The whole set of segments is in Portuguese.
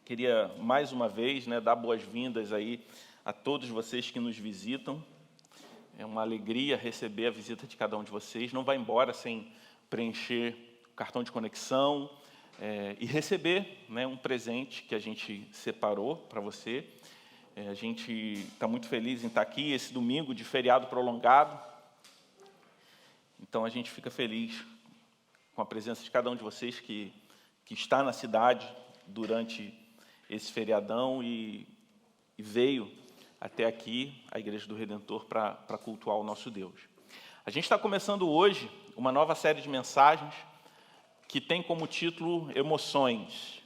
Queria mais uma vez, dar boas-vindas aí a todos vocês que nos visitam. É uma alegria receber a visita de cada um de vocês. Não vá embora sem preencher o cartão de conexão e receber um presente que a gente separou para você. A gente está muito feliz em estar aqui esse domingo de feriado prolongado. Então a gente fica feliz com a presença de cada um de vocês que está na cidade durante esse feriadão e veio até aqui, a Igreja do Redentor, para cultuar o nosso Deus. A gente está começando hoje uma nova série de mensagens que tem como título Emoções,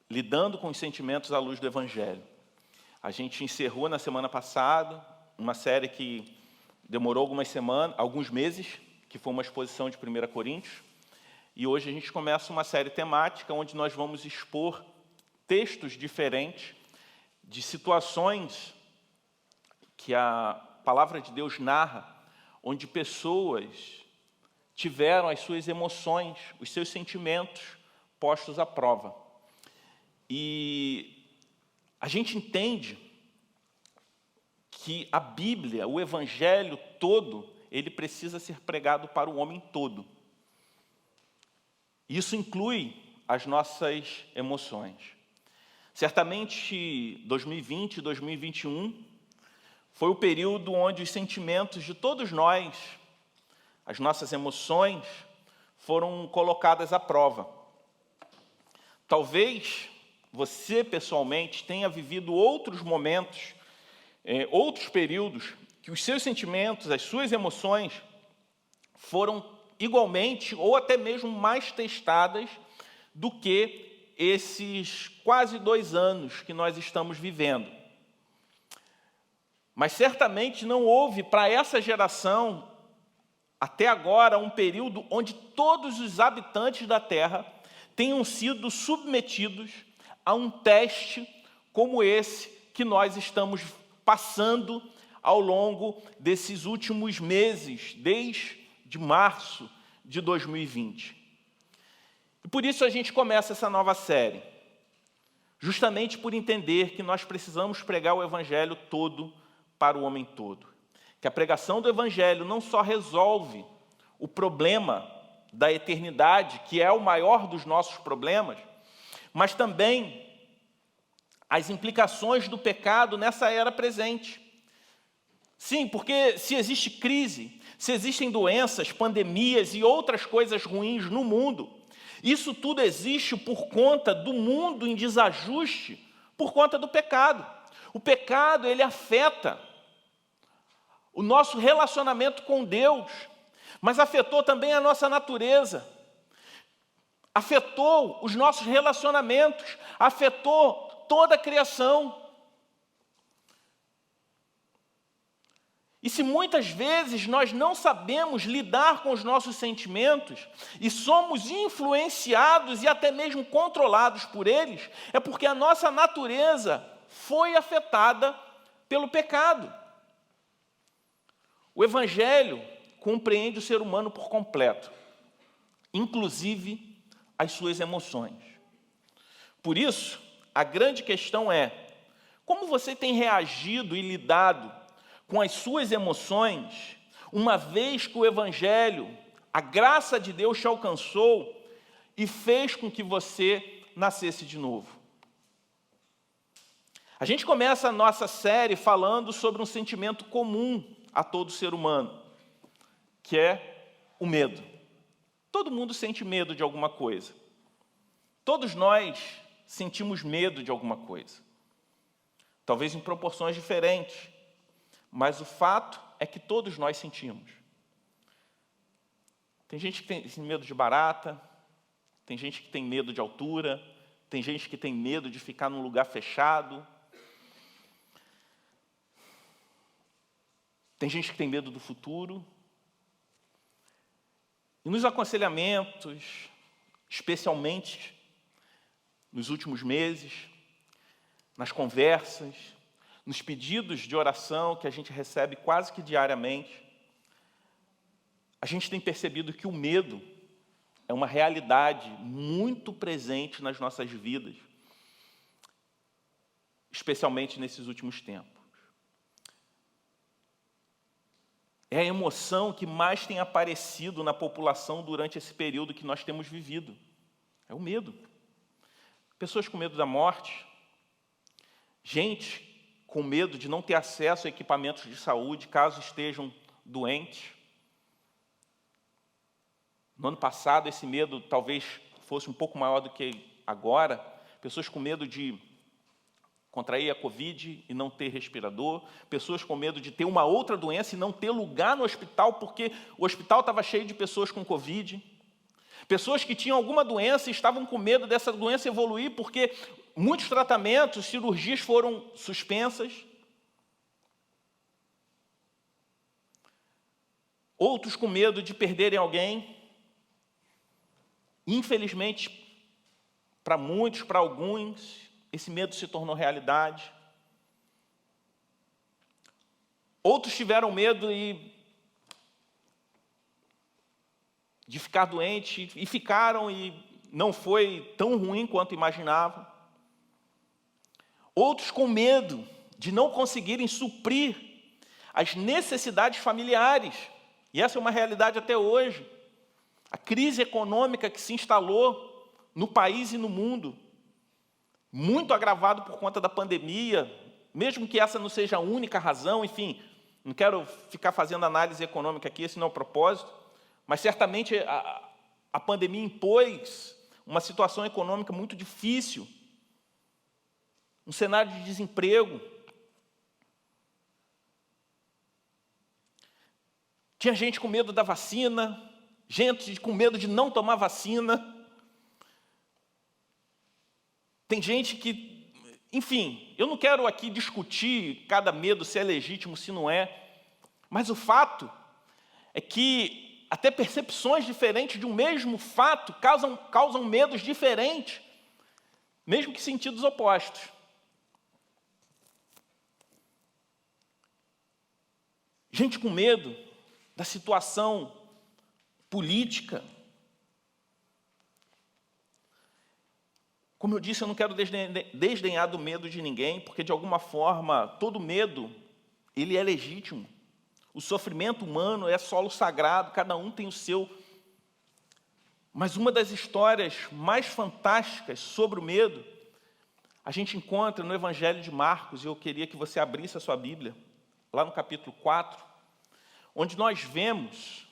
lidando com os sentimentos à luz do Evangelho. A gente encerrou na semana passada uma série que demorou alguns meses, que foi uma exposição de 1 Coríntios, e hoje a gente começa uma série temática onde nós vamos expor textos diferentes de situações que a palavra de Deus narra, onde pessoas tiveram as suas emoções, os seus sentimentos postos à prova. E a gente entende que a Bíblia, o Evangelho todo, ele precisa ser pregado para o homem todo. Isso inclui as nossas emoções. Certamente, 2020 e 2021 foi o período onde os sentimentos de todos nós, as nossas emoções, foram colocadas à prova. Talvez você, pessoalmente, tenha vivido outros momentos, outros períodos, que os seus sentimentos, as suas emoções, foram igualmente ou até mesmo mais testadas do que esses quase 2 anos que nós estamos vivendo. Mas certamente não houve para essa geração, até agora, um período onde todos os habitantes da Terra tenham sido submetidos a um teste como esse que nós estamos passando ao longo desses últimos meses, desde março de 2020. E por isso a gente começa essa nova série, justamente por entender que nós precisamos pregar o Evangelho todo para o homem todo. Que a pregação do Evangelho não só resolve o problema da eternidade, que é o maior dos nossos problemas, mas também as implicações do pecado nessa era presente. Sim, porque se existe crise, se existem doenças, pandemias e outras coisas ruins no mundo, isso tudo existe por conta do mundo em desajuste, por conta do pecado. O pecado, ele afeta o nosso relacionamento com Deus, mas afetou também a nossa natureza, afetou os nossos relacionamentos, afetou toda a criação. E se muitas vezes nós não sabemos lidar com os nossos sentimentos e somos influenciados e até mesmo controlados por eles, é porque a nossa natureza foi afetada pelo pecado. O Evangelho compreende o ser humano por completo, inclusive as suas emoções. Por isso, a grande questão é: como você tem reagido e lidado com as suas emoções, uma vez que o Evangelho, a graça de Deus te alcançou e fez com que você nascesse de novo? A gente começa a nossa série falando sobre um sentimento comum a todo ser humano, que é o medo. Todo mundo sente medo de alguma coisa. Todos nós sentimos medo de alguma coisa. Talvez em proporções diferentes, mas o fato é que todos nós sentimos. Tem gente que tem medo de barata, tem gente que tem medo de altura, tem gente que tem medo de ficar num lugar fechado, tem gente que tem medo do futuro. E nos aconselhamentos, especialmente nos últimos meses, nas conversas, nos pedidos de oração que a gente recebe quase que diariamente, a gente tem percebido que o medo é uma realidade muito presente nas nossas vidas. especialmente nesses últimos tempos. É a emoção que mais tem aparecido na população durante esse período que nós temos vivido. É o medo. Pessoas com medo da morte, gente com medo de não ter acesso a equipamentos de saúde caso estejam doentes. No ano passado, esse medo talvez fosse um pouco maior do que agora. Pessoas com medo de contrair a Covid e não ter respirador. Pessoas com medo de ter uma outra doença e não ter lugar no hospital, porque o hospital estava cheio de pessoas com Covid. Pessoas que tinham alguma doença e estavam com medo dessa doença evoluir, porque muitos tratamentos, cirurgias foram suspensas. Outros com medo de perderem alguém. Infelizmente, para muitos, para alguns, esse medo se tornou realidade. Outros tiveram medo de ficar doente e ficaram e não foi tão ruim quanto imaginavam. Outros com medo de não conseguirem suprir as necessidades familiares. E essa é uma realidade até hoje. A crise econômica que se instalou no país e no mundo, muito agravado por conta da pandemia, mesmo que essa não seja a única razão, enfim, não quero ficar fazendo análise econômica aqui, esse não é o propósito, mas certamente a pandemia impôs uma situação econômica muito difícil, um cenário de desemprego. Tinha gente com medo da vacina, gente com medo de não tomar vacina. Tem gente que, enfim, eu não quero aqui discutir cada medo, se é legítimo, se não é, mas o fato é que até percepções diferentes de um mesmo fato causam medos diferentes, mesmo que sentidos opostos. Gente com medo da situação política. Como eu disse, eu não quero desdenhar do medo de ninguém, porque de alguma forma todo medo, ele é legítimo. O sofrimento humano é solo sagrado, cada um tem o seu. Mas uma das histórias mais fantásticas sobre o medo, a gente encontra no Evangelho de Marcos, e eu queria que você abrisse a sua Bíblia, lá no capítulo 4, onde nós vemos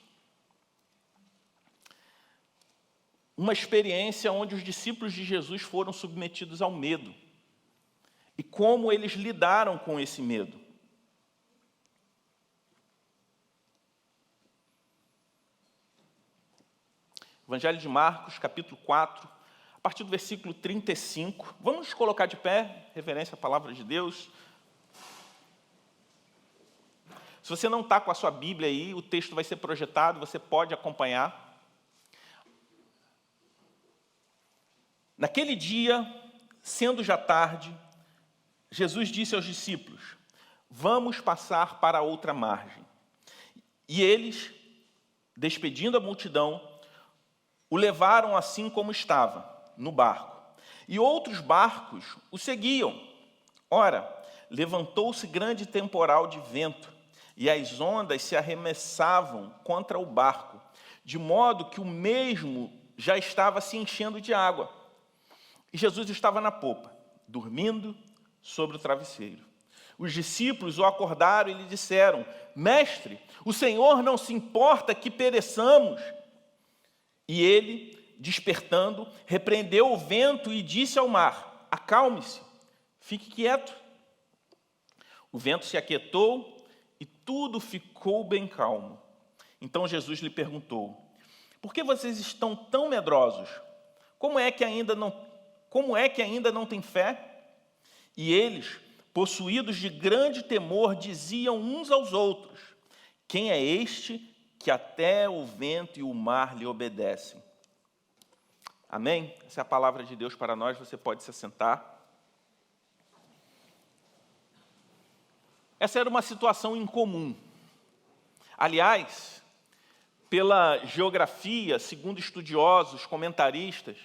uma experiência onde os discípulos de Jesus foram submetidos ao medo e como eles lidaram com esse medo. Evangelho de Marcos, capítulo 4, a partir do versículo 35. Vamos nos colocar de pé, reverência à palavra de Deus. Se você não está com a sua Bíblia aí, o texto vai ser projetado, você pode acompanhar. Naquele dia, sendo já tarde, Jesus disse aos discípulos: vamos passar para outra margem. E eles, despedindo a multidão, o levaram assim como estava, no barco. E outros barcos o seguiam. Ora, levantou-se grande temporal de vento, e as ondas se arremessavam contra o barco, de modo que o mesmo já estava se enchendo de água. E Jesus estava na popa, dormindo sobre o travesseiro. Os discípulos o acordaram e lhe disseram: Mestre, o Senhor não se importa que pereçamos. E ele, despertando, repreendeu o vento e disse ao mar: acalme-se, fique quieto. O vento se aquietou e tudo ficou bem calmo. Então Jesus lhe perguntou: por que vocês estão tão medrosos? Como é que ainda não têm fé? E eles, possuídos de grande temor, diziam uns aos outros: quem é este que até o vento e o mar lhe obedecem? Amém? Essa é a palavra de Deus para nós, você pode se assentar. Essa era uma situação incomum. Aliás, pela geografia, segundo estudiosos, comentaristas,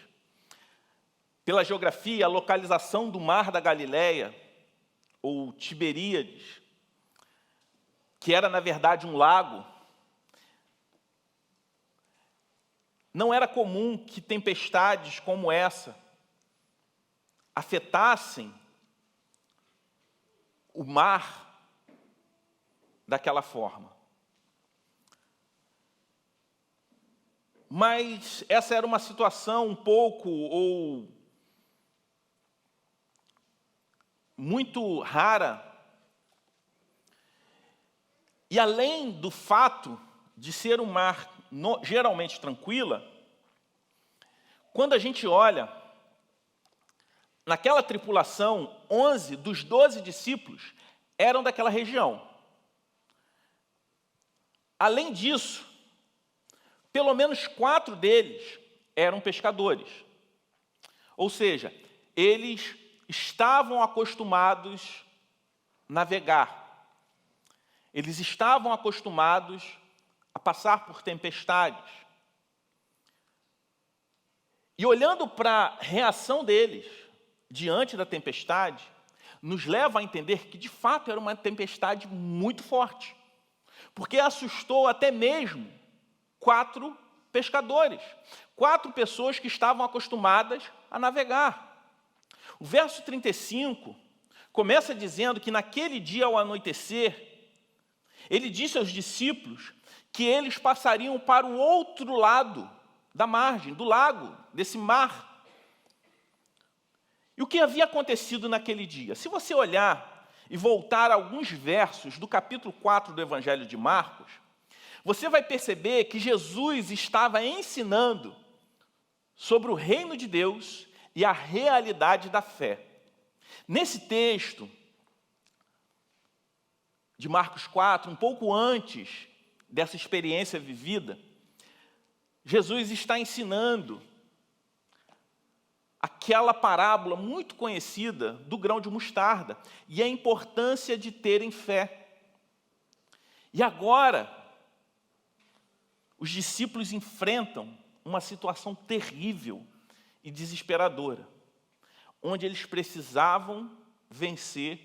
pela geografia, a localização do Mar da Galileia ou Tiberíades, que era, na verdade, um lago, não era comum que tempestades como essa afetassem o mar daquela forma. Mas essa era uma situação um pouco ou muito rara. E além do fato de ser um mar geralmente tranquila, quando a gente olha, naquela tripulação, 11 dos 12 discípulos eram daquela região. Além disso, pelo menos 4 deles eram pescadores. Ou seja, eles estavam acostumados a navegar. Eles estavam acostumados a passar por tempestades. E olhando para a reação deles diante da tempestade, nos leva a entender que, de fato, era uma tempestade muito forte, porque assustou até mesmo 4 pescadores, 4 pessoas que estavam acostumadas a navegar. O verso 35 começa dizendo que naquele dia ao anoitecer, ele disse aos discípulos que eles passariam para o outro lado da margem, do lago, desse mar. E o que havia acontecido naquele dia? Se você olhar e voltar a alguns versos do capítulo 4 do Evangelho de Marcos, você vai perceber que Jesus estava ensinando sobre o reino de Deus e a realidade da fé. Nesse texto de Marcos 4, um pouco antes dessa experiência vivida, Jesus está ensinando aquela parábola muito conhecida do grão de mostarda e a importância de terem fé. E agora, os discípulos enfrentam uma situação terrível e desesperadora, onde eles precisavam vencer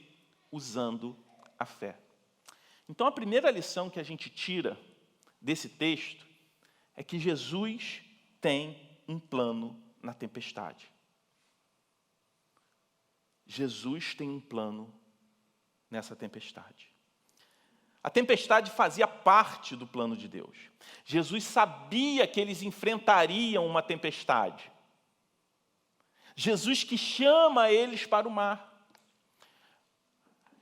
usando a fé. Então, a primeira lição que a gente tira desse texto é que Jesus tem um plano na tempestade. Jesus tem um plano nessa tempestade. A tempestade fazia parte do plano de Deus. Jesus sabia que eles enfrentariam uma tempestade. Jesus que chama eles para o mar.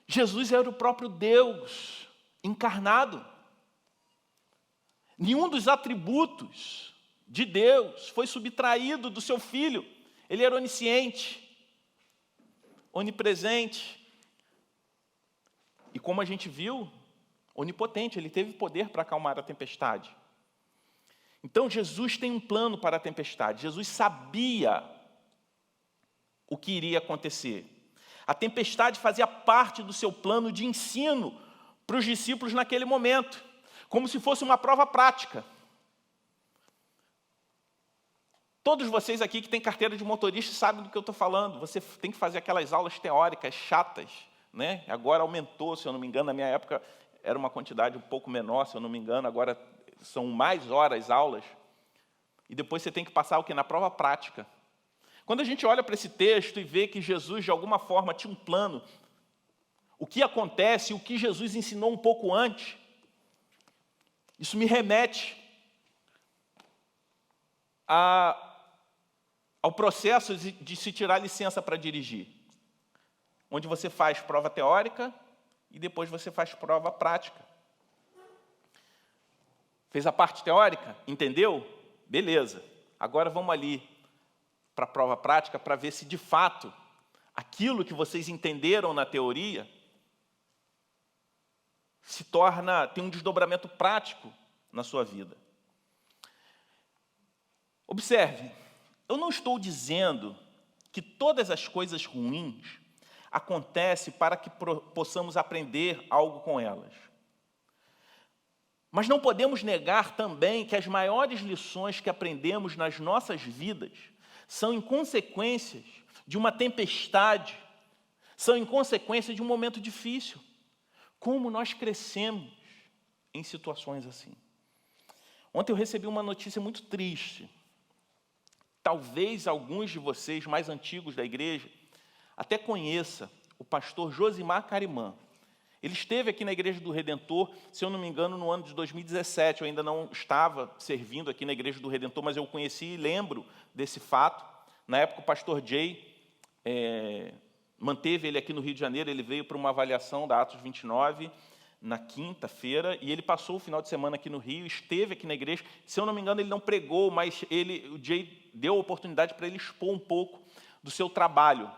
Jesus era o próprio Deus encarnado. Nenhum dos atributos de Deus foi subtraído do seu Filho. Ele era onisciente, onipresente. E como a gente viu, onipotente, ele teve poder para acalmar a tempestade. Então, Jesus tem um plano para a tempestade. Jesus sabia o que iria acontecer. A tempestade fazia parte do seu plano de ensino para os discípulos naquele momento, como se fosse uma prova prática. Todos vocês aqui que têm carteira de motorista sabem do que eu estou falando. Você tem que fazer aquelas aulas teóricas chatas, né? Agora aumentou, se eu não me engano, na minha época era uma quantidade um pouco menor, se eu não me engano, agora são mais horas aulas. E depois você tem que passar o quê? Na prova prática. Quando a gente olha para esse texto e vê que Jesus, de alguma forma, tinha um plano, o que acontece, o que Jesus ensinou um pouco antes, isso me remete ao processo de se tirar licença para dirigir, onde você faz prova teórica e depois você faz prova prática. Fez a parte teórica? Entendeu? Beleza. Agora vamos ali para a prova prática para ver se, de fato, aquilo que vocês entenderam na teoria tem um desdobramento prático na sua vida. Observe, eu não estou dizendo que todas as coisas ruins acontecem para que possamos aprender algo com elas. Mas não podemos negar também que as maiores lições que aprendemos nas nossas vidas são em consequências de uma tempestade, são em consequência de um momento difícil. Como nós crescemos em situações assim? Ontem eu recebi uma notícia muito triste. Talvez alguns de vocês mais antigos da igreja até conheçam o pastor Josimar Carimã. Ele esteve aqui na Igreja do Redentor, se eu não me engano, no ano de 2017. Eu ainda não estava servindo aqui na Igreja do Redentor, mas eu conheci e lembro desse fato. Na época, o pastor Jay manteve ele aqui no Rio de Janeiro. Ele veio para uma avaliação da Atos 29, na quinta-feira, e ele passou o final de semana aqui no Rio, esteve aqui na igreja. Se eu não me engano, ele não pregou, mas o Jay deu a oportunidade para ele expor um pouco do seu trabalho,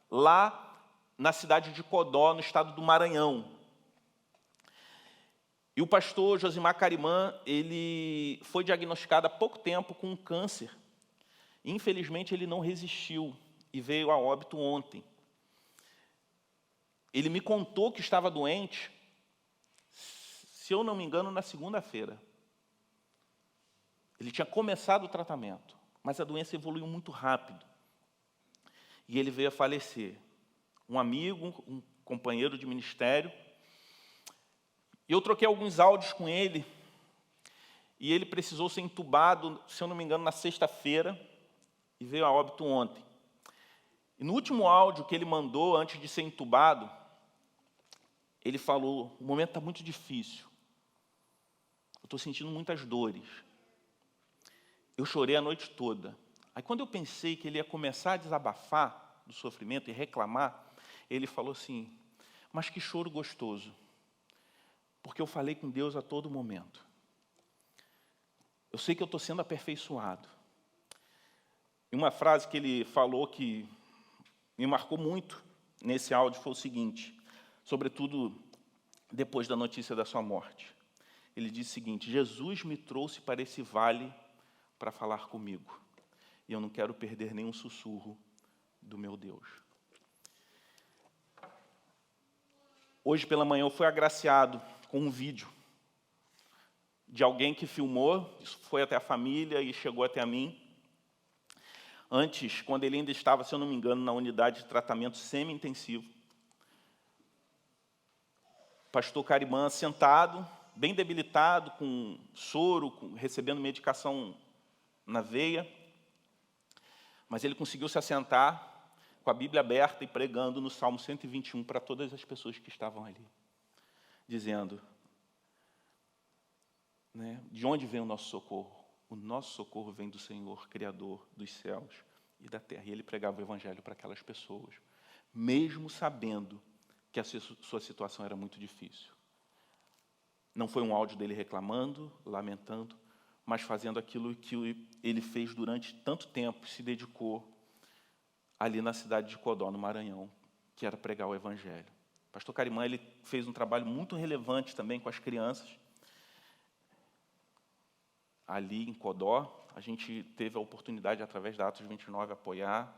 lá na cidade de Codó, no estado do Maranhão. E o pastor Josimar Carimã, ele foi diagnosticado há pouco tempo com um câncer. Infelizmente, ele não resistiu e veio a óbito ontem. Ele me contou que estava doente, se eu não me engano, na segunda-feira. Ele tinha começado o tratamento, mas a doença evoluiu muito rápido. E ele veio a falecer. Um amigo, um companheiro de ministério. E eu troquei alguns áudios com ele, e ele precisou ser entubado, se eu não me engano, na sexta-feira, e veio a óbito ontem. E no último áudio que ele mandou, antes de ser entubado, ele falou: o momento está muito difícil, eu estou sentindo muitas dores, eu chorei a noite toda. Aí quando eu pensei que ele ia começar a desabafar do sofrimento e reclamar, ele falou assim: mas que choro gostoso, porque eu falei com Deus a todo momento. Eu sei que eu estou sendo aperfeiçoado. E uma frase que ele falou que me marcou muito nesse áudio foi o seguinte, sobretudo depois da notícia da sua morte. Ele disse o seguinte: Jesus me trouxe para esse vale para falar comigo, e eu não quero perder nenhum sussurro do meu Deus. Hoje pela manhã eu fui agraciado com um vídeo de alguém que filmou, isso foi até a família e chegou até a mim. Antes, quando ele ainda estava, se eu não me engano, na unidade de tratamento semi-intensivo, pastor Carimã sentado, bem debilitado, com soro, recebendo medicação na veia, mas ele conseguiu se assentar com a Bíblia aberta e pregando no Salmo 121 para todas as pessoas que estavam ali, dizendo, de onde vem o nosso socorro? O nosso socorro vem do Senhor, Criador dos céus e da terra. E ele pregava o Evangelho para aquelas pessoas, mesmo sabendo que a sua situação era muito difícil. Não foi um áudio dele reclamando, lamentando, mas fazendo aquilo que ele fez durante tanto tempo, se dedicou ali na cidade de Codó, no Maranhão, que era pregar o Evangelho. O pastor Carimã, ele fez um trabalho muito relevante também com as crianças. Ali em Codó, a gente teve a oportunidade, através da Atos 29, apoiar.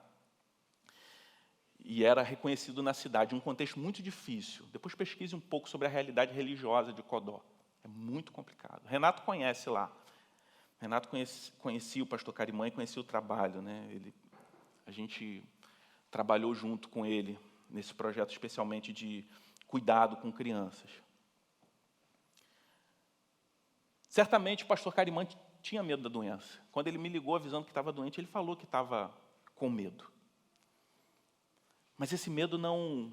E era reconhecido na cidade, um contexto muito difícil. Depois pesquise um pouco sobre a realidade religiosa de Codó. É muito complicado. Renato conhece lá. Renato conhecia o pastor Carimã e conhecia o trabalho. A gente trabalhou junto com ele nesse projeto, especialmente de cuidado com crianças. Certamente o pastor Carimã tinha medo da doença. Quando ele me ligou avisando que estava doente, ele falou que estava com medo. Mas esse medo não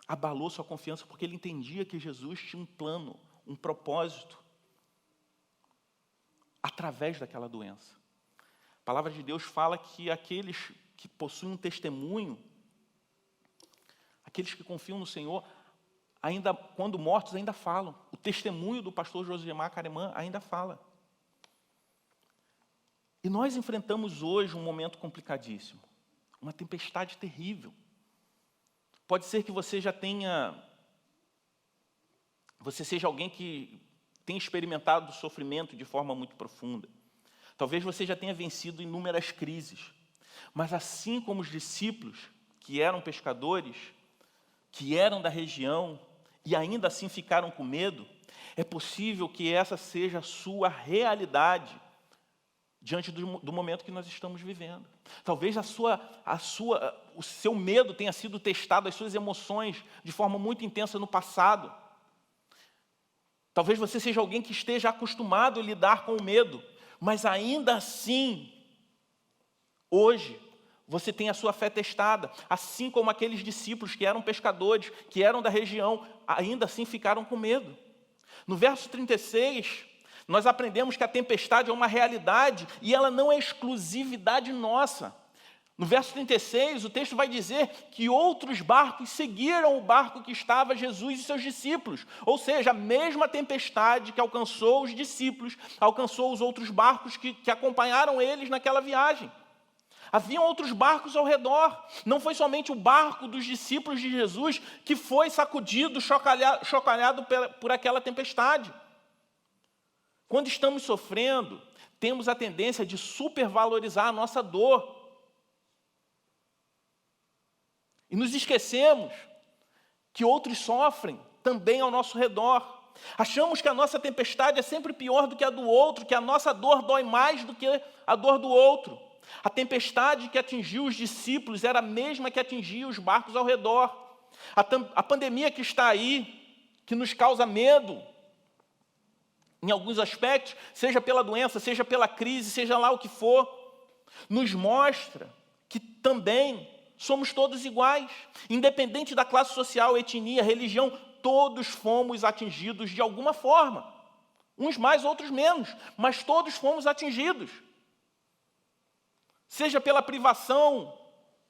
abalou sua confiança, porque ele entendia que Jesus tinha um plano, um propósito, através daquela doença. A palavra de Deus fala que aqueles que possuem um testemunho, aqueles que confiam no Senhor, ainda quando mortos, ainda falam. O testemunho do pastor Josimar Carimã ainda fala. E nós enfrentamos hoje um momento complicadíssimo, uma tempestade terrível. Pode ser que você seja alguém que tem experimentado o sofrimento de forma muito profunda. Talvez você já tenha vencido inúmeras crises. Mas assim como os discípulos, que eram pescadores, que eram da região, e ainda assim ficaram com medo, é possível que essa seja a sua realidade diante do momento que nós estamos vivendo. Talvez o seu medo tenha sido testado, as suas emoções, de forma muito intensa no passado. Talvez você seja alguém que esteja acostumado a lidar com o medo, mas ainda assim, hoje, você tem a sua fé testada, assim como aqueles discípulos que eram pescadores, que eram da região, ainda assim ficaram com medo. No verso 36, nós aprendemos que a tempestade é uma realidade e ela não é exclusividade nossa. No verso 36, o texto vai dizer que outros barcos seguiram o barco que estava Jesus e seus discípulos. Ou seja, a mesma tempestade que alcançou os discípulos, alcançou os outros barcos que acompanharam eles naquela viagem. Haviam outros barcos ao redor. Não foi somente o barco dos discípulos de Jesus que foi sacudido, chocalhado por aquela tempestade. Quando estamos sofrendo, temos a tendência de supervalorizar a nossa dor. E nos esquecemos que outros sofrem também ao nosso redor. Achamos que a nossa tempestade é sempre pior do que a do outro, que a nossa dor dói mais do que a dor do outro. A tempestade que atingiu os discípulos era a mesma que atingia os barcos ao redor. A pandemia que está aí, que nos causa medo, em alguns aspectos, seja pela doença, seja pela crise, seja lá o que for, nos mostra que também somos todos iguais. Independente da classe social, etnia, religião, todos fomos atingidos de alguma forma. Uns mais, outros menos, mas todos fomos atingidos. Seja pela privação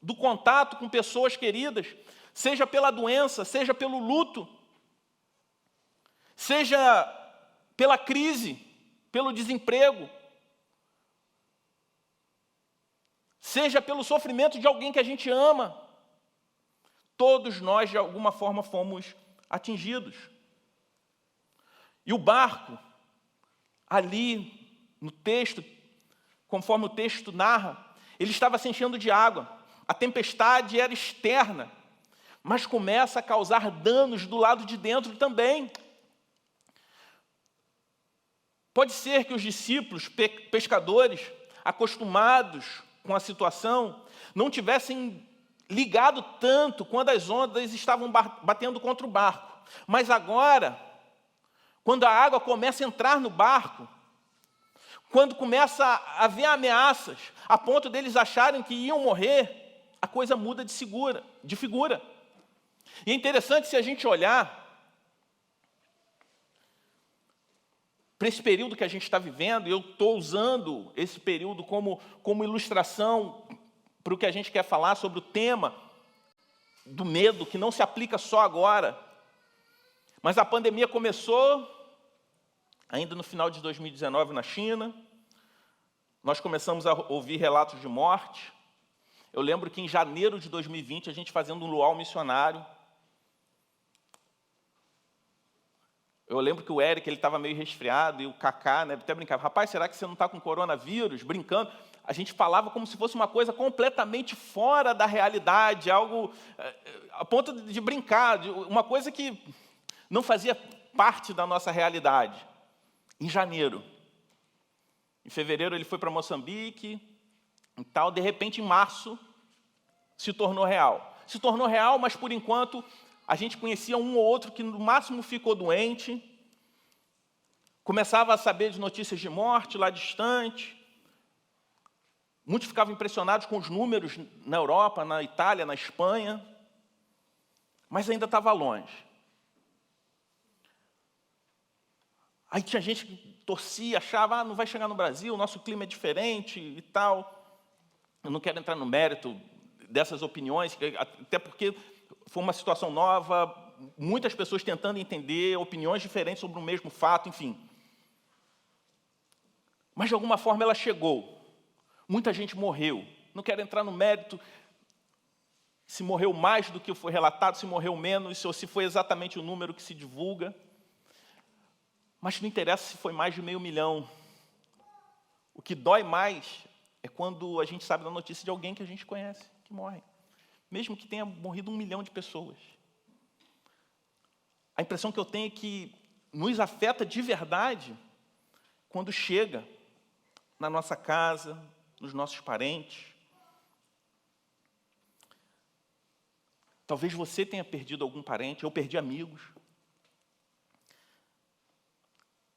do contato com pessoas queridas, seja pela doença, seja pelo luto, seja pela crise, pelo desemprego, seja pelo sofrimento de alguém que a gente ama, todos nós, de alguma forma, fomos atingidos. E o barco, ali no texto, conforme o texto narra, ele estava se enchendo de água. A tempestade era externa, mas começa a causar danos do lado de dentro também. Pode ser que os discípulos, pescadores, acostumados com a situação, não tivessem ligado tanto quando as ondas estavam batendo contra o barco. Mas agora, quando a água começa a entrar no barco, quando começa a haver ameaças, a ponto deles acharem que iam morrer, a coisa muda de figura. E é interessante se a gente olhar para esse período que a gente está vivendo, e eu estou usando esse período como ilustração para o que a gente quer falar sobre o tema do medo, que não se aplica só agora. Mas a pandemia começou ainda no final de 2019 na China. Nós começamos a ouvir relatos de morte. Eu lembro que em janeiro de 2020, a gente fazendo um luau missionário, eu lembro que o Eric, ele estava meio resfriado, e o Kaká, né, até brincava, rapaz, será que você não está com coronavírus? Brincando. A gente falava como se fosse uma coisa completamente fora da realidade, algo a ponto de brincar, uma coisa que não fazia parte da nossa realidade. Em janeiro. Em fevereiro ele foi para Moçambique, e tal. De repente, em março, se tornou real. Se tornou real, mas por enquanto a gente conhecia um ou outro que no máximo ficou doente, começava a saber de notícias de morte lá distante. Muitos ficavam impressionados com os números na Europa, na Itália, na Espanha, mas ainda estava longe. Aí tinha gente que torcia, achava, não vai chegar no Brasil, o nosso clima é diferente e tal. Eu não quero entrar no mérito dessas opiniões, até porque foi uma situação nova, muitas pessoas tentando entender, opiniões diferentes sobre o mesmo fato, enfim. Mas, de alguma forma, ela chegou. Muita gente morreu. Não quero entrar no mérito se morreu mais do que foi relatado, se morreu menos, ou se foi exatamente o número que se divulga. Mas não interessa se foi mais de 500 mil. O que dói mais é quando a gente sabe da notícia de alguém que a gente conhece, que morre. Mesmo que tenha morrido 1 milhão de pessoas. A impressão que eu tenho é que nos afeta de verdade quando chega na nossa casa, nos nossos parentes. Talvez você tenha perdido algum parente, eu perdi amigos.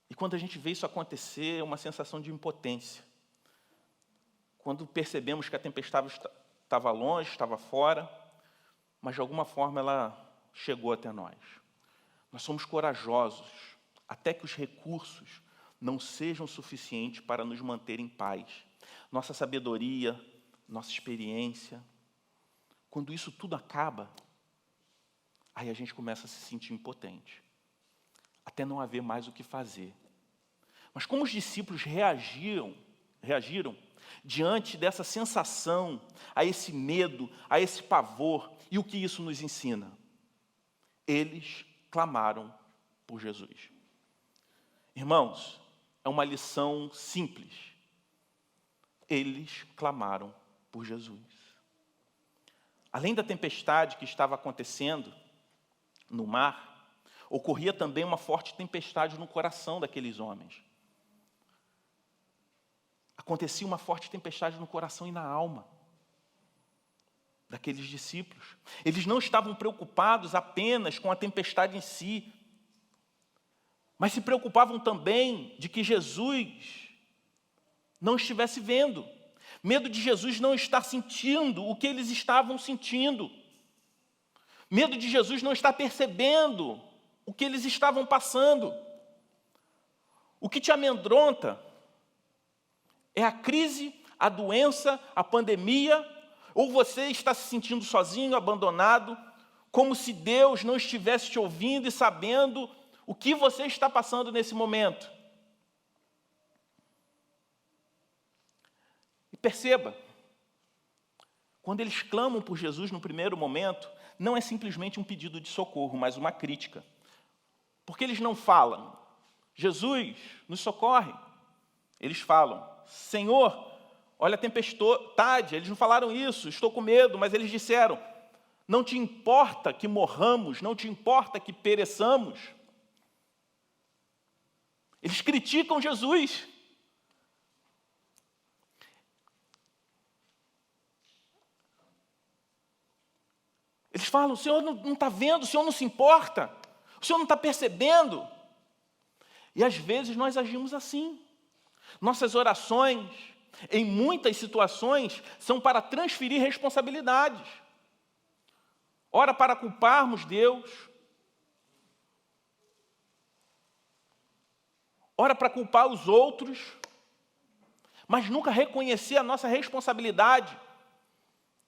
E quando a gente vê isso acontecer, é uma sensação de impotência. Quando percebemos que a tempestade estava longe, estava fora, mas de alguma forma ela chegou até nós. Nós somos corajosos, até que os recursos não sejam suficientes para nos manter em paz. Nossa sabedoria, nossa experiência, quando isso tudo acaba, aí a gente começa a se sentir impotente, até não haver mais o que fazer. Mas como os discípulos reagiram diante dessa sensação, a esse medo, a esse pavor, e o que isso nos ensina? Eles clamaram por Jesus. Irmãos, é uma lição simples. Eles clamaram por Jesus. Além da tempestade que estava acontecendo no mar, ocorria também uma forte tempestade no coração daqueles homens. Acontecia uma forte tempestade no coração e na alma daqueles discípulos. Eles não estavam preocupados apenas com a tempestade em si, mas se preocupavam também de que Jesus não estivesse vendo. Medo de Jesus não estar sentindo o que eles estavam sentindo. Medo de Jesus não estar percebendo o que eles estavam passando. O que te amedronta é a crise, a doença, a pandemia, ou você está se sentindo sozinho, abandonado, como se Deus não estivesse te ouvindo e sabendo o que você está passando nesse momento. E perceba, quando eles clamam por Jesus no primeiro momento, não é simplesmente um pedido de socorro, mas uma crítica. Porque eles não falam, Jesus, nos socorre. Eles falam, Senhor, olha a tempestade. Eles não falaram isso, estou com medo, mas eles disseram, não te importa que morramos, não te importa que pereçamos. Eles criticam Jesus. Eles falam, o Senhor não está vendo, o Senhor não se importa, o Senhor não está percebendo. E às vezes nós agimos assim. Nossas orações, em muitas situações, são para transferir responsabilidades. Ora para culparmos Deus, ora para culpar os outros, mas nunca reconhecer a nossa responsabilidade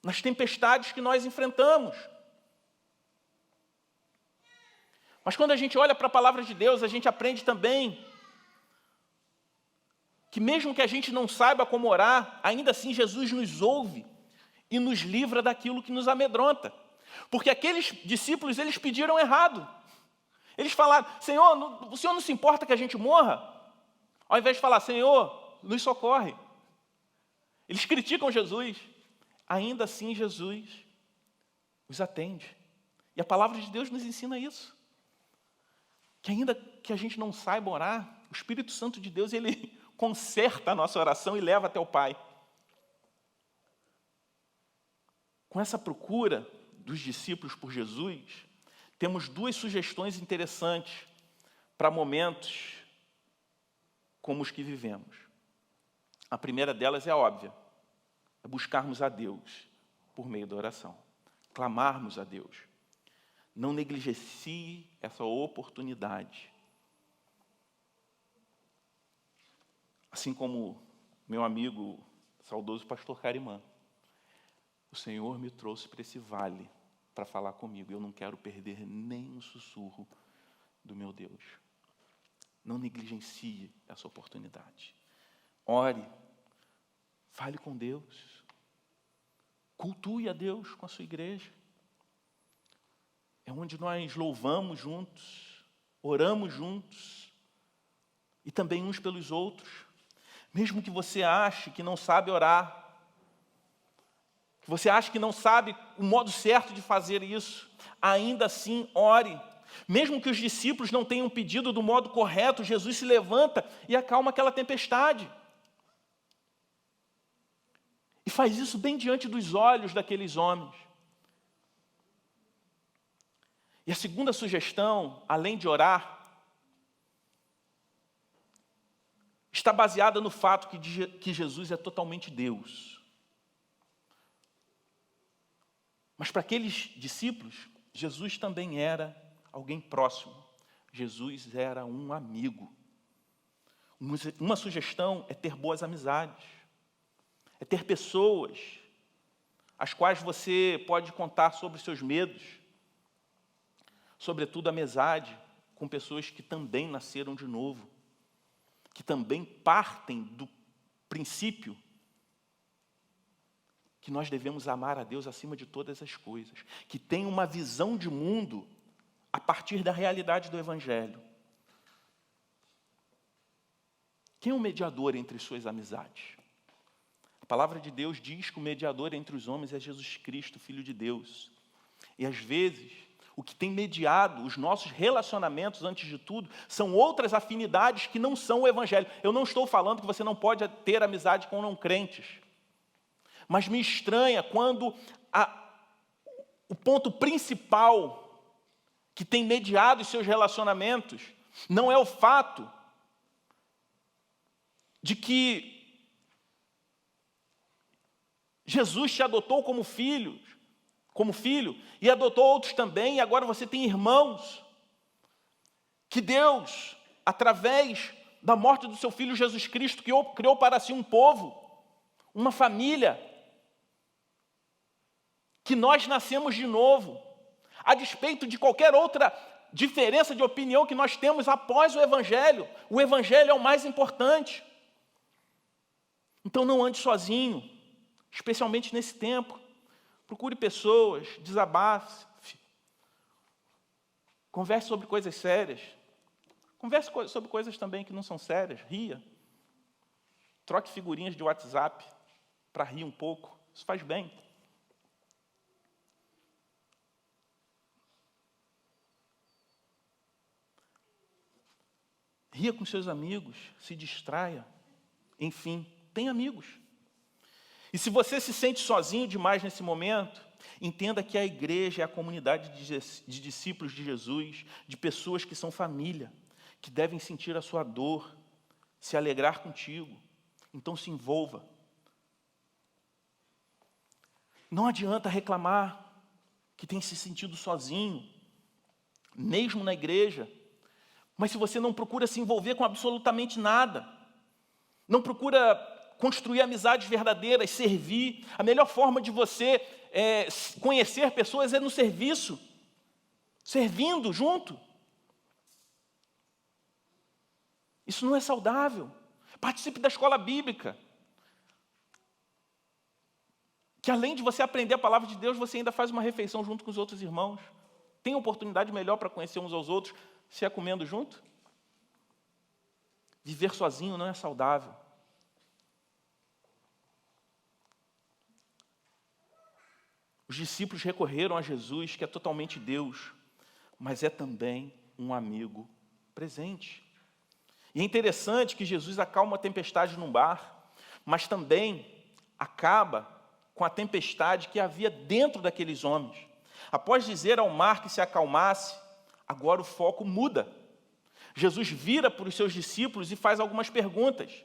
nas tempestades que nós enfrentamos. Mas quando a gente olha para a palavra de Deus, a gente aprende também que mesmo que a gente não saiba como orar, ainda assim Jesus nos ouve e nos livra daquilo que nos amedronta. Porque aqueles discípulos, eles pediram errado. Eles falaram, Senhor, o Senhor não se importa que a gente morra? Ao invés de falar, Senhor, nos socorre. Eles criticam Jesus. Ainda assim Jesus os atende. E a palavra de Deus nos ensina isso. Que ainda que a gente não saiba orar, o Espírito Santo de Deus, ele conserta a nossa oração e leva até o Pai. Com essa procura dos discípulos por Jesus, temos duas sugestões interessantes para momentos como os que vivemos. A primeira delas é óbvia, é buscarmos a Deus por meio da oração, clamarmos a Deus. Não negligencie essa oportunidade. Assim como meu amigo, saudoso pastor Carimã, o Senhor me trouxe para esse vale para falar comigo. Eu não quero perder nem um sussurro do meu Deus. Não negligencie essa oportunidade. Ore, fale com Deus, cultue a Deus com a sua igreja. É onde nós louvamos juntos, oramos juntos e também uns pelos outros. Mesmo que você ache que não sabe orar, que você ache que não sabe o modo certo de fazer isso, ainda assim ore. Mesmo que os discípulos não tenham pedido do modo correto, Jesus se levanta e acalma aquela tempestade. faz isso bem diante dos olhos daqueles homens. E a segunda sugestão, além de orar, está baseada no fato que Jesus é totalmente Deus. Mas para aqueles discípulos, Jesus também era alguém próximo. Jesus era um amigo. Uma sugestão é ter boas amizades. É ter pessoas às quais você pode contar sobre os seus medos. Sobretudo amizade com pessoas que também nasceram de novo. Que também partem do princípio que nós devemos amar a Deus acima de todas as coisas. Que tem uma visão de mundo a partir da realidade do Evangelho. Quem é o mediador entre suas amizades? A palavra de Deus diz que o mediador entre os homens é Jesus Cristo, Filho de Deus. E às vezes, o que tem mediado os nossos relacionamentos, antes de tudo, são outras afinidades que não são o Evangelho. Eu não estou falando que você não pode ter amizade com não crentes. Mas me estranha quando o ponto principal que tem mediado os seus relacionamentos não é o fato de que Jesus te adotou como filho, e adotou outros também, e agora você tem irmãos, que Deus, através da morte do seu Filho Jesus Cristo, criou para si um povo, uma família, que nós nascemos de novo, a despeito de qualquer outra diferença de opinião que nós temos após o Evangelho é o mais importante. Então não ande sozinho, especialmente nesse tempo. Procure pessoas, desabafe, converse sobre coisas sérias, converse sobre coisas também que não são sérias, ria, troque figurinhas de WhatsApp para rir um pouco, isso faz bem. Ria com seus amigos, se distraia, enfim, tem amigos. E se você se sente sozinho demais nesse momento, entenda que a igreja é a comunidade de discípulos de Jesus, de pessoas que são família, que devem sentir a sua dor, se alegrar contigo. Então se envolva. Não adianta reclamar que tem se sentido sozinho, mesmo na igreja, mas se você não procura se envolver com absolutamente nada, não procura construir amizades verdadeiras, servir, a melhor forma de você conhecer pessoas é no serviço, servindo junto. Isso não é saudável. Participe da escola bíblica, que além de você aprender a palavra de Deus, você ainda faz uma refeição junto com os outros irmãos. Tem oportunidade melhor para conhecer uns aos outros, se é comendo junto? Viver sozinho não é saudável. Os discípulos recorreram a Jesus, que é totalmente Deus, mas é também um amigo presente. E é interessante que Jesus acalma a tempestade num bar, mas também acaba com a tempestade que havia dentro daqueles homens. Após dizer ao mar que se acalmasse, agora o foco muda. Jesus vira para os seus discípulos e faz algumas perguntas.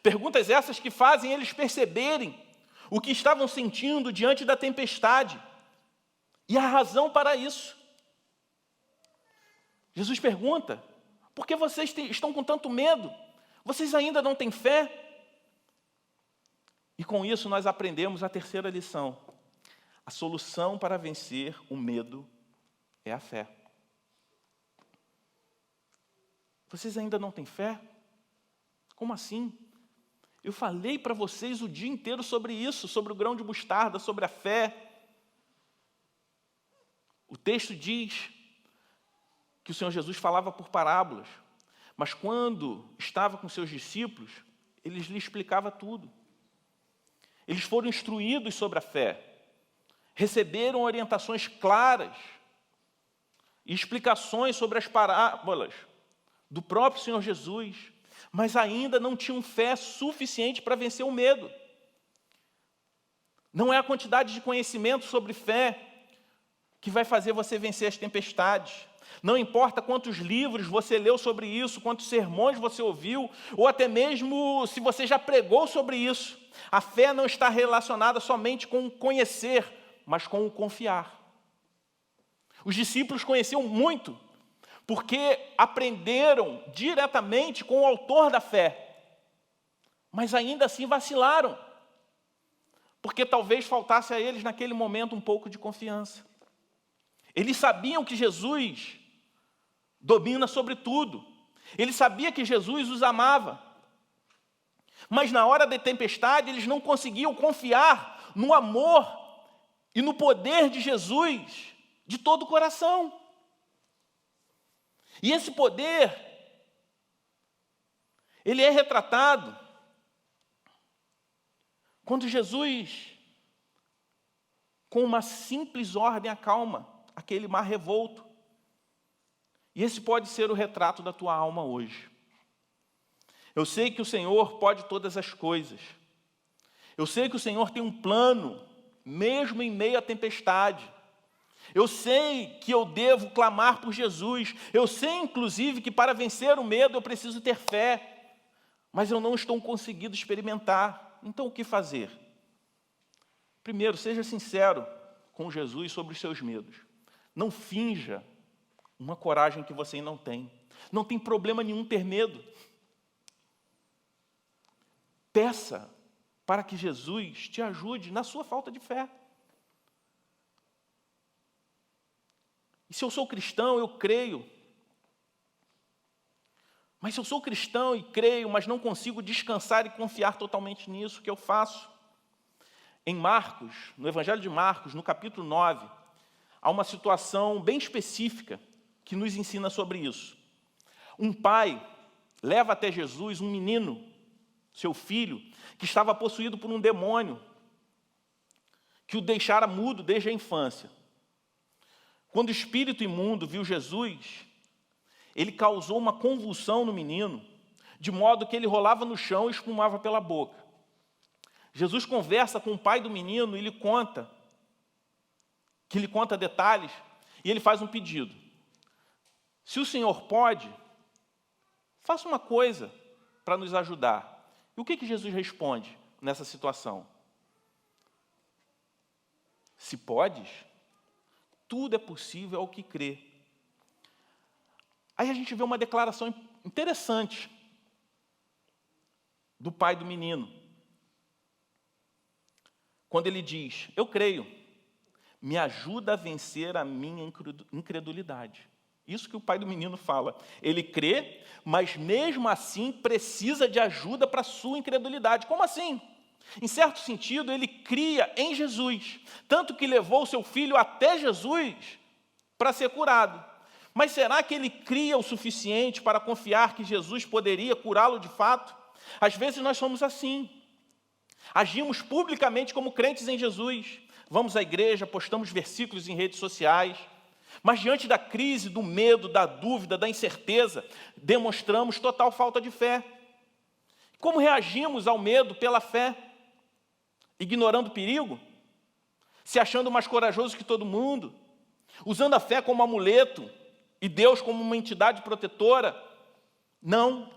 Perguntas essas que fazem eles perceberem o que estavam sentindo diante da tempestade e a razão para isso. Jesus pergunta: por que vocês estão com tanto medo? Vocês ainda não têm fé? E com isso nós aprendemos a terceira lição. A solução para vencer o medo é a fé. Vocês ainda não têm fé? Como assim? Eu falei para vocês o dia inteiro sobre isso, sobre o grão de mostarda, sobre a fé. O texto diz que o Senhor Jesus falava por parábolas, mas quando estava com seus discípulos, ele lhe explicava tudo. Eles foram instruídos sobre a fé, receberam orientações claras e explicações sobre as parábolas do próprio Senhor Jesus, mas ainda não tinham fé suficiente para vencer o medo. Não é a quantidade de conhecimento sobre fé que vai fazer você vencer as tempestades. Não importa quantos livros você leu sobre isso, quantos sermões você ouviu, ou até mesmo se você já pregou sobre isso. A fé não está relacionada somente com o conhecer, mas com o confiar. Os discípulos conheciam muito, porque aprenderam diretamente com o autor da fé, mas ainda assim vacilaram, porque talvez faltasse a eles naquele momento um pouco de confiança. Eles sabiam que Jesus domina sobre tudo, eles sabiam que Jesus os amava, mas na hora da tempestade eles não conseguiam confiar no amor e no poder de Jesus de todo o coração. E esse poder, ele é retratado quando Jesus, com uma simples ordem, acalma aquele mar revolto. E esse pode ser o retrato da tua alma hoje. Eu sei que o Senhor pode todas as coisas. Eu sei que o Senhor tem um plano, mesmo em meio à tempestade. Eu sei que eu devo clamar por Jesus. Eu sei, inclusive, que para vencer o medo eu preciso ter fé. Mas eu não estou conseguindo experimentar. Então, o que fazer? Primeiro, seja sincero com Jesus sobre os seus medos. Não finja uma coragem que você não tem. Não tem problema nenhum ter medo. Peça para que Jesus te ajude na sua falta de fé. E se eu sou cristão, eu creio. Mas se eu sou cristão e creio, mas não consigo descansar e confiar totalmente nisso, o que eu faço? Em Marcos, no Evangelho de Marcos, no capítulo 9, há uma situação bem específica que nos ensina sobre isso. Um pai leva até Jesus um menino, seu filho, que estava possuído por um demônio, que o deixara mudo desde a infância. Quando o espírito imundo viu Jesus, ele causou uma convulsão no menino, de modo que ele rolava no chão e espumava pela boca. Jesus conversa com o pai do menino e lhe conta detalhes, e ele faz um pedido. Se o Senhor pode, faça uma coisa para nos ajudar. E o que Jesus responde nessa situação? Se podes, tudo é possível ao que crê. Aí a gente vê uma declaração interessante do pai do menino. Quando ele diz, eu creio, me ajuda a vencer a minha incredulidade. Isso que o pai do menino fala. Ele crê, mas mesmo assim precisa de ajuda para a sua incredulidade. Como assim? Em certo sentido, ele cria em Jesus, tanto que levou o seu filho até Jesus para ser curado. Mas será que ele cria o suficiente para confiar que Jesus poderia curá-lo de fato? Às vezes nós somos assim. Agimos publicamente como crentes em Jesus. Vamos à igreja, postamos versículos em redes sociais, mas diante da crise, do medo, da dúvida, da incerteza, demonstramos total falta de fé. Como reagimos ao medo pela fé? Ignorando o perigo? Se achando mais corajoso que todo mundo? Usando a fé como amuleto e Deus como uma entidade protetora? Não.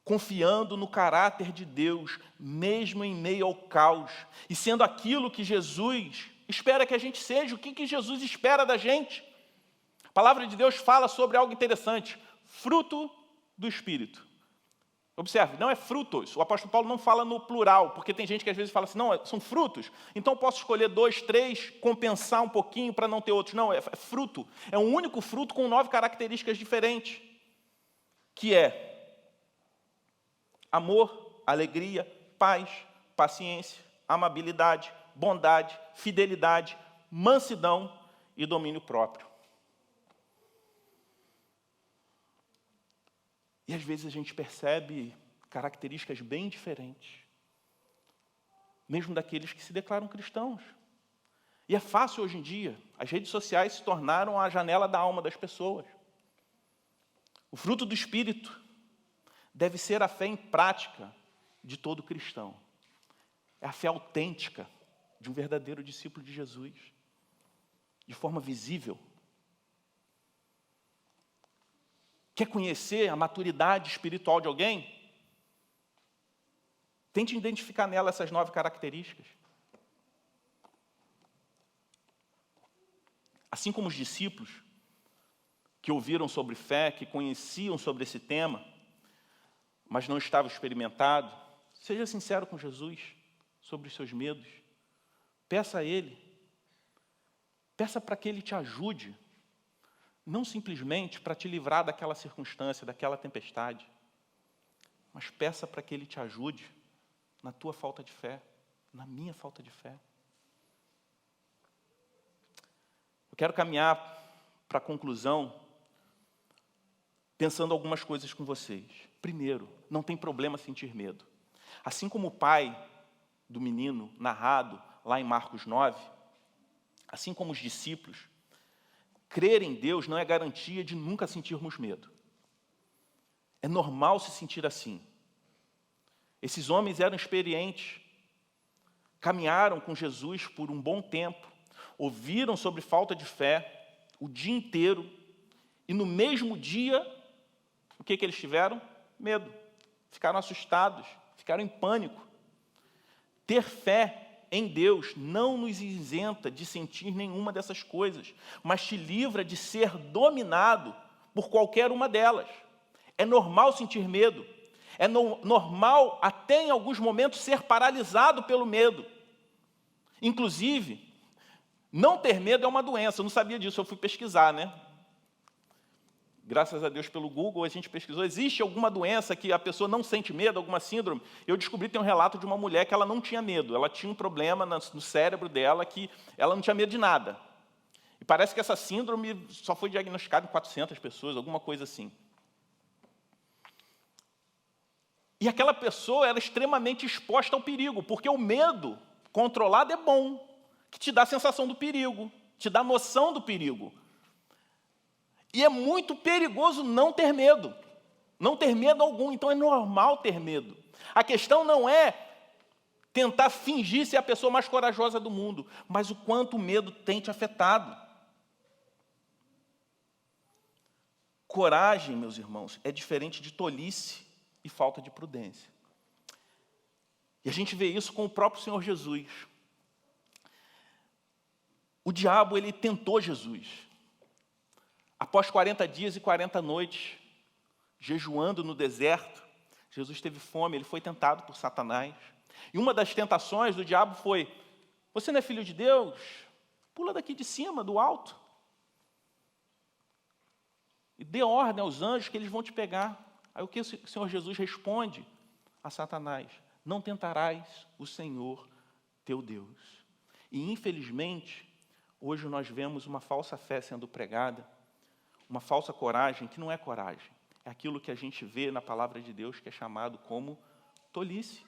Confiando no caráter de Deus, mesmo em meio ao caos, e sendo aquilo que Jesus espera que a gente seja. O que Jesus espera da gente? A palavra de Deus fala sobre algo interessante, fruto do Espírito. Observe, não é frutos. O apóstolo Paulo não fala no plural, porque tem gente que às vezes fala assim, não, são frutos, então eu posso escolher 2, 3, compensar um pouquinho para não ter outros. Não, é fruto. É um único fruto com 9 características diferentes, que é amor, alegria, paz, paciência, amabilidade, bondade, fidelidade, mansidão e domínio próprio. E às vezes a gente percebe características bem diferentes, mesmo daqueles que se declaram cristãos. E é fácil hoje em dia, as redes sociais se tornaram a janela da alma das pessoas. O fruto do Espírito deve ser a fé em prática de todo cristão. É a fé autêntica, de um verdadeiro discípulo de Jesus, de forma visível. Quer conhecer a maturidade espiritual de alguém? Tente identificar nela essas 9 características. Assim como os discípulos que ouviram sobre fé, que conheciam sobre esse tema, mas não estavam experimentados, seja sincero com Jesus sobre os seus medos. Peça a Ele. Peça para que Ele te ajude, não simplesmente para te livrar daquela circunstância, daquela tempestade, mas peça para que Ele te ajude na tua falta de fé, na minha falta de fé. Eu quero caminhar para a conclusão, pensando algumas coisas com vocês. Primeiro, não tem problema sentir medo. Assim como o pai do menino narrado lá em Marcos 9, assim como os discípulos, crer em Deus não é garantia de nunca sentirmos medo. É normal se sentir assim. Esses homens eram experientes, caminharam com Jesus por um bom tempo, ouviram sobre falta de fé o dia inteiro, e no mesmo dia, o que eles tiveram? Medo. Ficaram assustados, ficaram em pânico. Ter fé em Deus não nos isenta de sentir nenhuma dessas coisas, mas te livra de ser dominado por qualquer uma delas. É normal sentir medo. É normal, até em alguns momentos, ser paralisado pelo medo. Inclusive, não ter medo é uma doença. Eu não sabia disso, eu fui pesquisar, né? Graças a Deus pelo Google, a gente pesquisou. Existe alguma doença que a pessoa não sente medo, alguma síndrome? Eu descobri que tem um relato de uma mulher que ela não tinha medo. Ela tinha um problema no cérebro dela que ela não tinha medo de nada. E parece que essa síndrome só foi diagnosticada em 400 pessoas, alguma coisa assim. E aquela pessoa era extremamente exposta ao perigo, porque o medo controlado é bom, que te dá a sensação do perigo, te dá a noção do perigo. E é muito perigoso não ter medo algum, então é normal ter medo. A questão não é tentar fingir ser a pessoa mais corajosa do mundo, mas o quanto o medo tem te afetado. Coragem, meus irmãos, é diferente de tolice e falta de prudência. E a gente vê isso com o próprio Senhor Jesus. O diabo, ele tentou Jesus. Após 40 dias e 40 noites, jejuando no deserto, Jesus teve fome, ele foi tentado por Satanás. E uma das tentações do diabo foi: você não é filho de Deus? Pula daqui de cima, do alto. E dê ordem aos anjos que eles vão te pegar. Aí o que o Senhor Jesus responde a Satanás? Não tentarás o Senhor teu Deus. E infelizmente, hoje nós vemos uma falsa fé sendo pregada, uma falsa coragem, que não é coragem. É aquilo que a gente vê na palavra de Deus, que é chamado como tolice.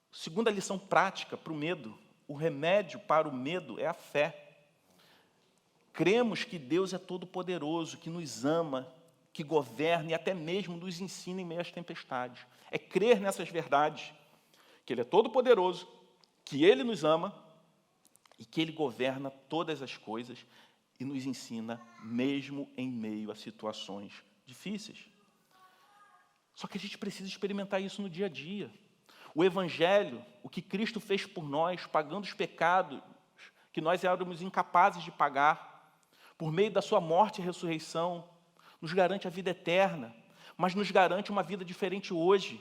Segunda lição prática para o medo: o remédio para o medo é a fé. Cremos que Deus é todo-poderoso, que nos ama, que governa e até mesmo nos ensina em meio às tempestades. É crer nessas verdades, que Ele é todo-poderoso, que Ele nos ama e que Ele governa todas as coisas e nos ensina mesmo em meio a situações difíceis. Só que a gente precisa experimentar isso no dia a dia. O Evangelho, o que Cristo fez por nós, pagando os pecados que nós éramos incapazes de pagar, por meio da sua morte e ressurreição, nos garante a vida eterna, mas nos garante uma vida diferente hoje,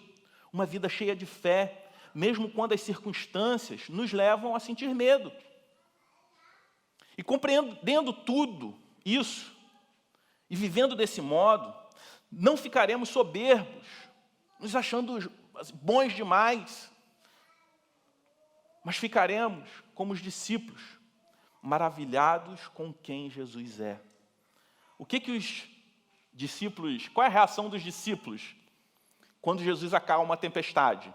uma vida cheia de fé, mesmo quando as circunstâncias nos levam a sentir medo. E compreendendo tudo isso, e vivendo desse modo, não ficaremos soberbos, nos achando bons demais, mas ficaremos como os discípulos, maravilhados com quem Jesus é. O que os discípulos, qual é a reação dos discípulos quando Jesus acalma a tempestade?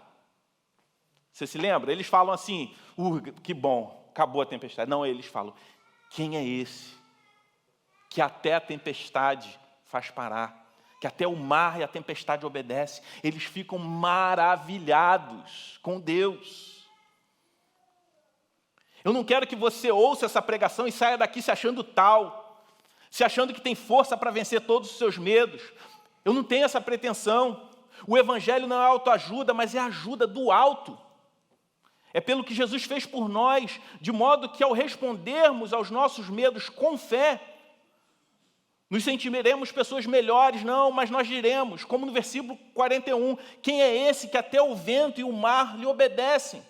Você se lembra? Eles falam assim: que bom, acabou a tempestade. Não, eles falam: quem é esse que até a tempestade faz parar? que até o mar e a tempestade obedecem. Eles ficam maravilhados com Deus. Eu não quero que você ouça essa pregação e saia daqui se achando tal, se achando que tem força para vencer todos os seus medos. Eu não tenho essa pretensão. O evangelho não é autoajuda, mas é ajuda do alto. É pelo que Jesus fez por nós, de modo que ao respondermos aos nossos medos com fé, nos sentiremos pessoas melhores, não, mas nós diremos, como no versículo 41, quem é esse que até o vento e o mar lhe obedecem?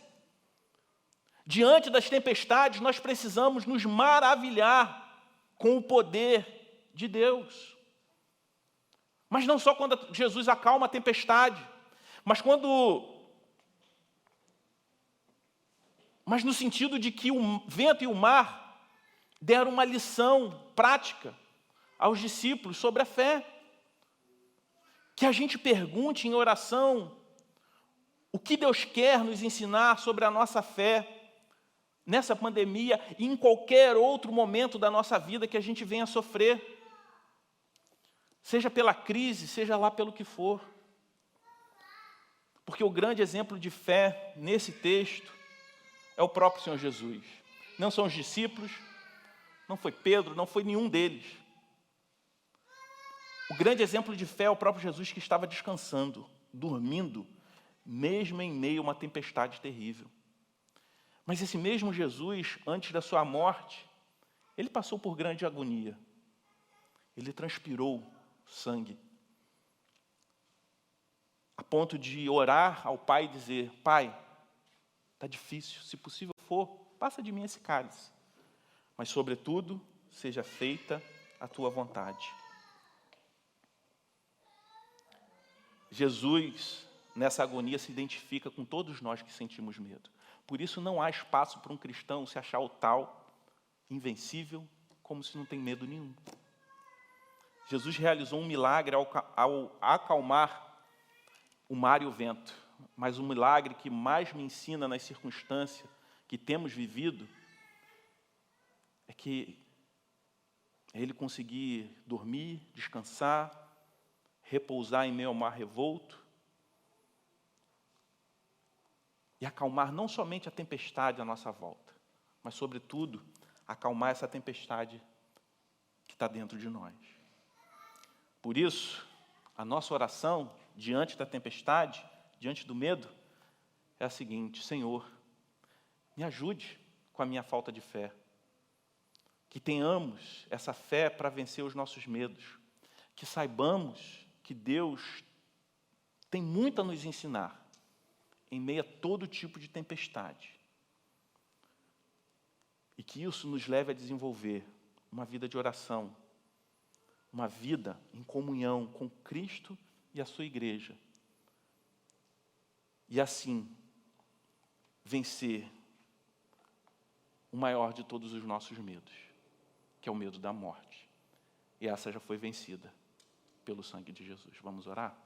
Diante das tempestades, nós precisamos nos maravilhar com o poder de Deus. Mas não só quando Jesus acalma a tempestade, mas no sentido de que o vento e o mar deram uma lição prática aos discípulos sobre a fé. Que a gente pergunte em oração o que Deus quer nos ensinar sobre a nossa fé nessa pandemia e em qualquer outro momento da nossa vida que a gente venha sofrer. Seja pela crise, seja lá pelo que for. Porque o grande exemplo de fé nesse texto é o próprio Senhor Jesus. Não são os discípulos, não foi Pedro, não foi nenhum deles. O grande exemplo de fé é o próprio Jesus que estava descansando, dormindo, mesmo em meio a uma tempestade terrível. Mas esse mesmo Jesus, antes da sua morte, ele passou por grande agonia. Ele transpirou sangue, a ponto de orar ao Pai e dizer: Pai, está difícil, se possível for, passa de mim esse cálice, mas sobretudo, seja feita a tua vontade. Jesus, nessa agonia, se identifica com todos nós que sentimos medo. Por isso não há espaço para um cristão se achar o tal, invencível, como se não tem medo nenhum. Jesus realizou um milagre ao acalmar o mar e o vento, mas o milagre que mais me ensina nas circunstâncias que temos vivido é que ele conseguir dormir, descansar, repousar em meio ao mar revolto e acalmar não somente a tempestade à nossa volta, mas, sobretudo, acalmar essa tempestade que está dentro de nós. Por isso, a nossa oração diante da tempestade, diante do medo, é a seguinte: Senhor, me ajude com a minha falta de fé. Que tenhamos essa fé para vencer os nossos medos. Que saibamos que Deus tem muito a nos ensinar em meio a todo tipo de tempestade. E que isso nos leve a desenvolver uma vida de oração, uma vida em comunhão com Cristo e a sua igreja. E assim, vencer o maior de todos os nossos medos, que é o medo da morte. E essa já foi vencida pelo sangue de Jesus. Vamos orar?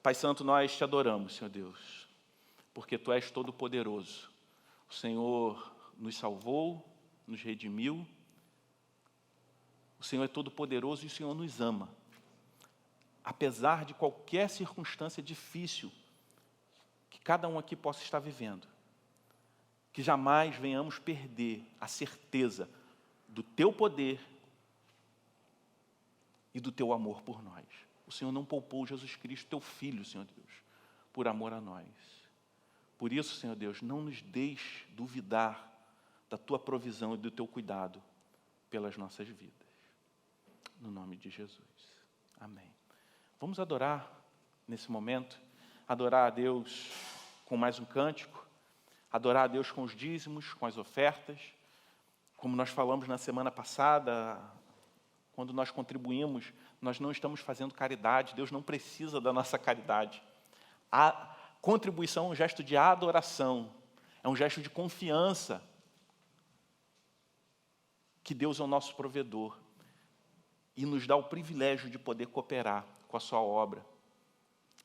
Pai Santo, nós te adoramos, Senhor Deus, porque Tu és todo-poderoso. O Senhor nos salvou, nos redimiu. O Senhor é todo-poderoso e o Senhor nos ama. Apesar de qualquer circunstância difícil que cada um aqui possa estar vivendo, que jamais venhamos perder a certeza do Teu poder e do Teu amor por nós. O Senhor não poupou Jesus Cristo, Teu Filho, Senhor Deus, por amor a nós. Por isso, Senhor Deus, não nos deixe duvidar da Tua provisão e do Teu cuidado pelas nossas vidas. No nome de Jesus. Amém. Vamos adorar nesse momento, adorar a Deus com mais um cântico, adorar a Deus com os dízimos, com as ofertas. Como nós falamos na semana passada, quando nós contribuímos, nós não estamos fazendo caridade, Deus não precisa da nossa caridade. A contribuição é um gesto de adoração, é um gesto de confiança que Deus é o nosso provedor e nos dá o privilégio de poder cooperar com a sua obra.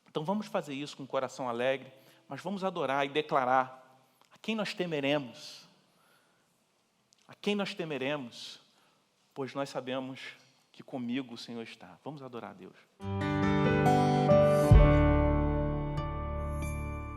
Então vamos fazer isso com o coração alegre, mas vamos adorar e declarar a quem nós temeremos. A quem nós temeremos, pois nós sabemos que comigo o Senhor está. Vamos adorar a Deus.